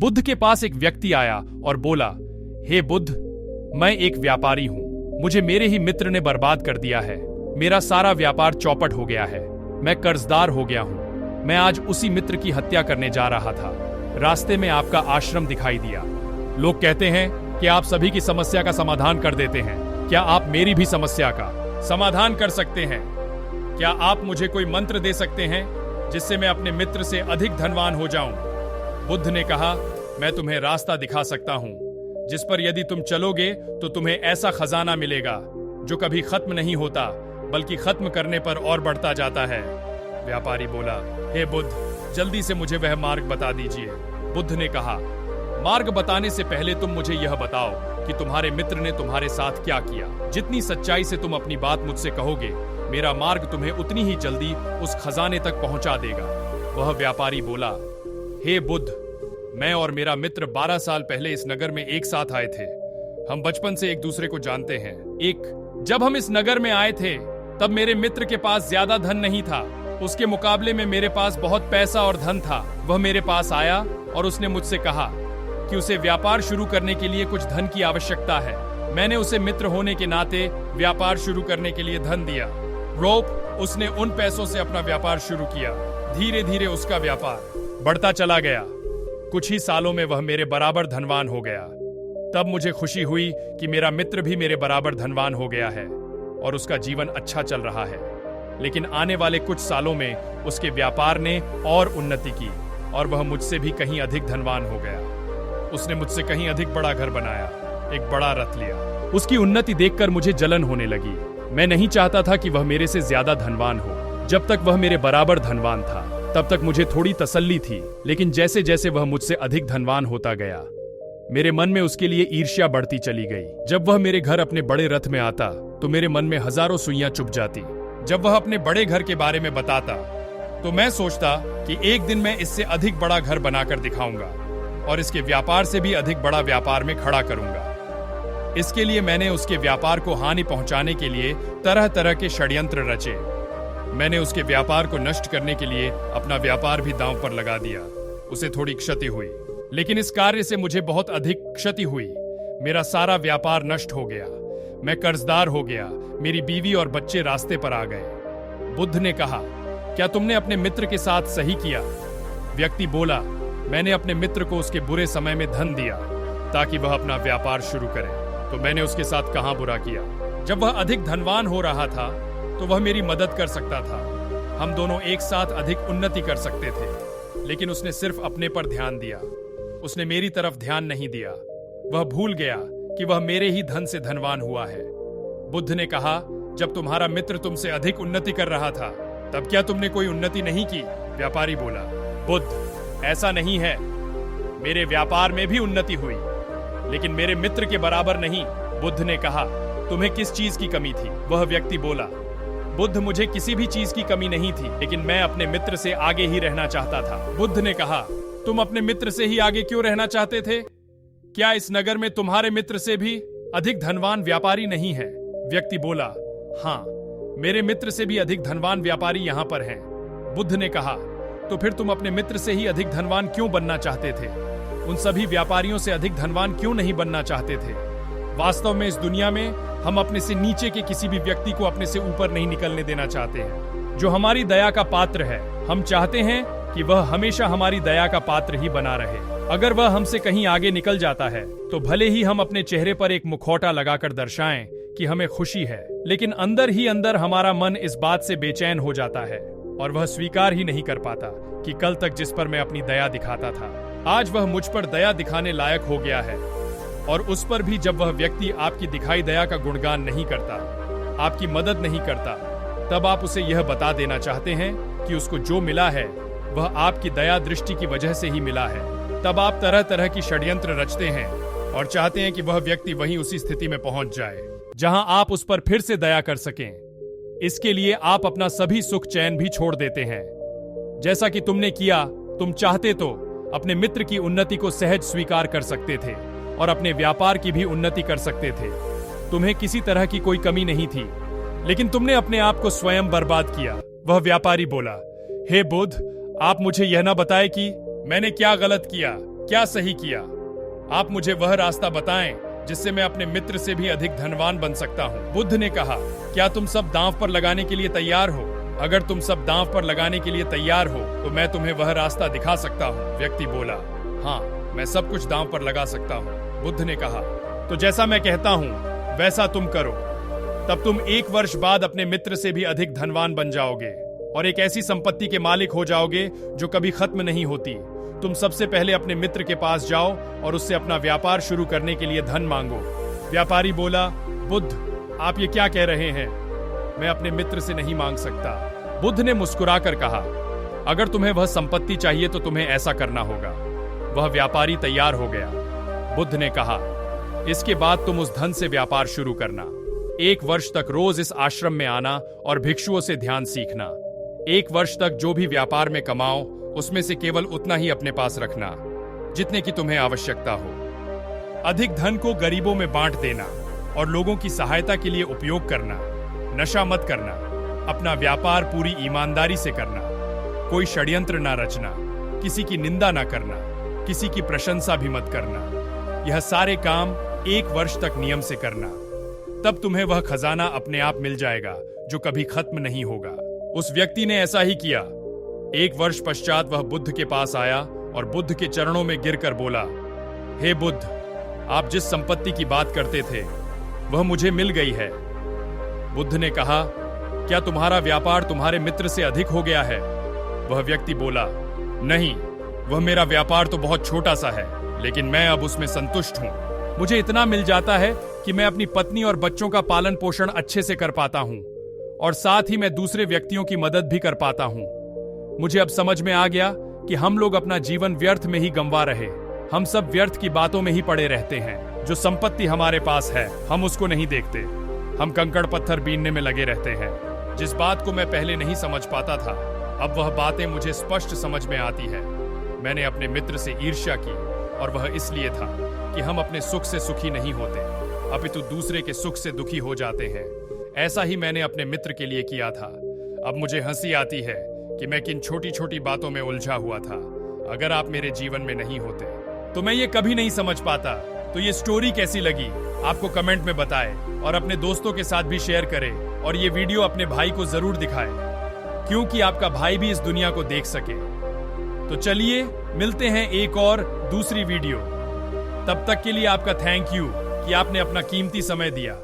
बुद्ध के पास एक व्यक्ति आया और बोला, हे बुद्ध, मैं एक व्यापारी हूँ। मुझे मेरे ही मित्र ने बर्बाद कर दिया है। मेरा सारा व्यापार चौपट हो गया है। मैं कर्जदार हो गया हूँ। मैं आज उसी मित्र की हत्या करने जा रहा था। रास्ते में आपका आश्रम दिखाई दिया। लोग कहते हैं कि आप सभी की समस्या का समाधान कर देते हैं। क्या आप मेरी भी समस्या का समाधान कर सकते हैं? क्या आप मुझे कोई मंत्र दे सकते हैं जिससे मैं अपने मित्र से अधिक धनवान हो जाऊं? बुद्ध ने कहा, मैं तुम्हें रास्ता दिखा सकता हूं जिस पर यदि तुम चलोगे तो तुम्हें ऐसा खजाना मिलेगा जो कभी खत्म नहीं होता बल्कि खत्म करने पर और बढ़ता जाता है। व्यापारी बोला, हे बुद्ध, जल्दी से मुझे वह मार्ग बता दीजिए। बुद्ध ने कहा, मार्ग बताने से पहले तुम मुझे यह बताओ कि तुम्हारे मित्र ने तुम्हारे साथ क्या किया। जितनी सच्चाई से तुम अपनी बात मुझसे कहोगे, मेरा मार्ग तुम्हें उतनी ही जल्दी उस खजाने तक पहुंचा देगा। वह व्यापारी बोला, हे बुद्ध, मैं और मेरा मित्र 12 साल पहले इस नगर में एक साथ आए थे। हम बचपन से एक दूसरे को जानते हैं। जब हम इस नगर में आए थे तब मेरे मित्र के पास ज्यादा धन नहीं था। उसके मुकाबले में मेरे पास बहुत पैसा और धन था। वह मेरे पास आया और उसने मुझसे कहा कि उसे व्यापार शुरू करने के लिए कुछ धन की आवश्यकता है। मैंने उसे मित्र होने के नाते व्यापार शुरू करने के लिए धन दिया। उसने उन पैसों से अपना व्यापार शुरू किया। धीरे धीरे उसका व्यापार बढ़ता चला गया। कुछ ही सालों में वह मेरे बराबर धनवान हो गया। तब मुझे खुशी हुई कि मेरा मित्र भी मेरे बराबर धनवान हो गया है और उसका जीवन अच्छा चल रहा है। लेकिन आने वाले कुछ सालों में उसके व्यापार ने और उन्नति की और वह मुझसे भी कहीं अधिक धनवान हो गया। उसने मुझसे कहीं अधिक बड़ा घर बनाया, एक बड़ा रथ लिया। उसकी उन्नति देखकर मुझे जलन होने लगी। मैं नहीं चाहता था कि वह मेरे से ज्यादा धनवान हो। जब तक वह मेरे बराबर धनवान था तब तक मुझे थोड़ी तसल्ली थी, लेकिन जैसे जैसे वह मुझसे अधिक धनवान होता गया, मेरे मन में उसके लिए ईर्ष्या बढ़ती चली गई। जब वह मेरे घर अपने बड़े रथ में आता तो मेरे मन में हजारों सुइयां चुभ जाती। जब वह अपने बड़े घर के बारे में बताता तो मैं सोचता कि एक दिन मैं इससे अधिक बड़ा घर बनाकर दिखाऊंगा और इसके व्यापार से भी अधिक बड़ा व्यापार में खड़ा करूंगा। इसके लिए मैंने उसके व्यापार को हानि पहुंचाने के लिए तरह तरह के षड्यंत्र रचे। मैंने उसके व्यापार को नष्ट करने के लिए अपना व्यापार भी दांव पर लगा दिया। उसे थोड़ी क्षति हुई, लेकिन इस कार्य से मुझे बहुत अधिक क्षति हुई। मेरा सारा व्यापार नष्ट हो गया। मैं कर्जदार हो गया। मेरी बीवी और बच्चे रास्ते पर आ गए। बुद्ध ने कहा, क्या तुमने अपने मित्र के साथ सही किया? व्यक्ति बोला, मैंने अपने मित्र को उसके बुरे समय में धन दिया ताकि वह अपना व्यापार शुरू करे। तो मैंने उसके साथ कहां बुरा किया? जब वह अधिक धनवान हो रहा था तो वह मेरी मदद कर सकता था। हम दोनों एक साथ अधिक उन्नति कर सकते थे, लेकिन उसने सिर्फ अपने पर ध्यान दिया। उसने मेरी तरफ ध्यान नहीं दिया। वह भूल गया कि वह मेरे ही धन से धनवान हुआ है। बुद्ध ने कहा, जब तुम्हारा मित्र तुमसे अधिक उन्नति कर रहा था तब क्या तुमने कोई उन्नति नहीं की? व्यापारी बोला, बुद्ध, ऐसा नहीं है। मेरे व्यापार में भी उन्नति हुई, लेकिन मेरे मित्र के बराबर नहीं। बुद्ध ने कहा, तुम्हें किस चीज की कमी थी? वह व्यक्ति बोला, बुद्ध, मुझे किसी भी चीज की कमी नहीं थी, लेकिन मैं अपने मित्र से आगे ही रहना चाहता था। बुद्ध ने कहा, तुम अपने मित्र से ही आगे क्यों रहना चाहते थे? क्या इस नगर में तुम्हारे मित्र से भी अधिक धनवान व्यापारी नहीं है? व्यक्ति बोला, हाँ, मेरे मित्र से भी अधिक धनवान व्यापारी यहाँ पर हैं। बुद्ध ने कहा, तो फिर तुम अपने मित्र से ही अधिक धनवान क्यों बनना चाहते थे? उन सभी व्यापारियों से अधिक धनवान क्यों नहीं बनना चाहते थे? वास्तव में इस दुनिया में हम अपने से नीचे के किसी भी व्यक्ति को अपने से ऊपर नहीं निकलने देना चाहते हैं। जो हमारी दया का पात्र है, हम चाहते हैं कि वह हमेशा हमारी दया का पात्र ही बना रहे। अगर वह हमसे कहीं आगे निकल जाता है तो भले ही हम अपने चेहरे पर एक मुखौटा लगाकर दर्शाएं कि हमें खुशी है, लेकिन अंदर ही अंदर हमारा मन इस बात से बेचैन हो जाता है और वह स्वीकार ही नहीं कर पाता कि कल तक जिस पर मैं अपनी दया दिखाता था, आज वह मुझ पर दया दिखाने लायक हो गया है। और उस पर भी जब वह व्यक्ति आपकी दिखाई दया का गुणगान नहीं करता, आपकी मदद नहीं करता, तब आप उसे यह बता देना चाहते हैं कि उसको जो मिला है वह आपकी दया दृष्टि की वजह से ही मिला है। तब आप तरह तरह की षड्यंत्र रचते हैं और चाहते हैं कि वह व्यक्ति वहीं उसी स्थिति में पहुंच जाए जहां आप उस पर फिर से दया कर सकें। इसके लिए आप अपना सभी सुख चैन भी छोड़ देते हैं। जैसा कि तुमने किया, तुम चाहते तो अपने मित्र की उन्नति को सहज स्वीकार कर सकते थे और अपने व्यापार की भी उन्नति कर सकते थे। तुम्हें किसी तरह की कोई कमी नहीं थी, लेकिन तुमने अपने आप को स्वयं बर्बाद किया। वह व्यापारी बोला, हे बुद्ध, आप मुझे यह ना बताएं कि मैंने क्या गलत किया। क्या सही किया? आप मुझे वह रास्ता बताएं जिससे मैं अपने मित्र से भी अधिक धनवान बन सकता हूँ। बुद्ध ने कहा, क्या तुम सब दांव पर लगाने के लिए तैयार हो? अगर तुम सब दांव पर लगाने के लिए तैयार हो तो मैं तुम्हें वह रास्ता दिखा सकता हूँ। व्यक्ति बोला, हाँ, मैं सब कुछ दांव पर लगा सकता हूँ। बुद्ध ने कहा, तो जैसा मैं कहता हूँ वैसा तुम करो। तब तुम 1 वर्ष बाद अपने मित्र से भी अधिक धनवान बन जाओगे और एक ऐसी संपत्ति के मालिक हो जाओगे जो कभी खत्म नहीं होती। तुम सबसे पहले अपने मित्र के पास जाओ और उससे अपना व्यापार शुरू करने के लिए धन मांगो। व्यापारी बोला, बुद्ध, आप ये क्या कह रहे हैं? मैं अपने मित्र से नहीं मांग सकता। बुद्ध ने मुस्कुराकर कहा, अगर तुम्हें वह संपत्ति चाहिए तो तुम्हें ऐसा करना होगा। वह व्यापारी तैयार हो गया। बुद्ध ने कहा, इसके बाद तुम उस धन से व्यापार शुरू करना। 1 वर्ष तक रोज इस आश्रम में आना और भिक्षुओं से ध्यान सीखना। 1 वर्ष तक जो भी व्यापार में कमाओ उसमें से केवल उतना ही अपने पास रखना जितने की तुम्हें आवश्यकता हो। अधिक धन को गरीबों में बांट देना और लोगों की सहायता के लिए उपयोग करना। नशा मत करना। अपना व्यापार पूरी ईमानदारी से करना। कोई षड्यंत्र ना रचना। किसी की निंदा ना करना। किसी की प्रशंसा भी मत करना। यह सारे काम 1 वर्ष तक नियम से करना। तब तुम्हें वह खजाना अपने आप मिल जाएगा जो कभी खत्म नहीं होगा। उस व्यक्ति ने ऐसा ही किया। 1 वर्ष पश्चात वह बुद्ध के पास आया और बुद्ध के चरणों में गिरकर बोला, हे बुद्ध, आप जिस संपत्ति की बात करते थे वह मुझे मिल गई है। बुद्ध ने कहा, क्या तुम्हारा व्यापार तुम्हारे मित्र से अधिक हो गया है? वह व्यक्ति बोला, नहीं, वह मेरा व्यापार तो बहुत छोटा सा है, लेकिन मैं अब उसमें संतुष्ट हूं। मुझे इतना मिल जाता है कि मैं अपनी पत्नी और बच्चों का पालन पोषण अच्छे से कर पाता हूं और साथ ही मैं दूसरे व्यक्तियों की मदद भी कर पाता हूं। मुझे अब समझ में आ गया कि हम लोग अपना जीवन व्यर्थ में ही गंवा रहे। हम सब व्यर्थ की बातों में ही पड़े रहते हैं। जो संपत्ति हमारे पास है हम उसको नहीं देखते। हम कंकड़ पत्थर बीनने में लगे रहते हैं। जिस बात को मैं पहले नहीं समझ पाता था, अब वह बातें मुझे स्पष्ट समझ में आती है। मैंने अपने मित्र से ईर्ष्या की और वह इसलिए था कि हम अपने सुख से सुखी नहीं होते, अपितु दूसरे के सुख से दुखी हो जाते हैं। ऐसा ही मैंने अपने मित्र के लिए किया था। अब मुझे हंसी आती है कि मैं किन छोटी छोटी बातों में उलझा हुआ था। अगर आप मेरे जीवन में नहीं होते तो मैं ये कभी नहीं समझ पाता। तो ये स्टोरी कैसी लगी आपको कमेंट में बताएं और अपने दोस्तों के साथ भी शेयर करें और ये वीडियो अपने भाई को जरूर दिखाएं, क्योंकि आपका भाई भी इस दुनिया को देख सके। तो चलिए मिलते हैं एक और दूसरी वीडियो। तब तक के लिए आपका थैंक यू कि आपने अपना कीमती समय दिया।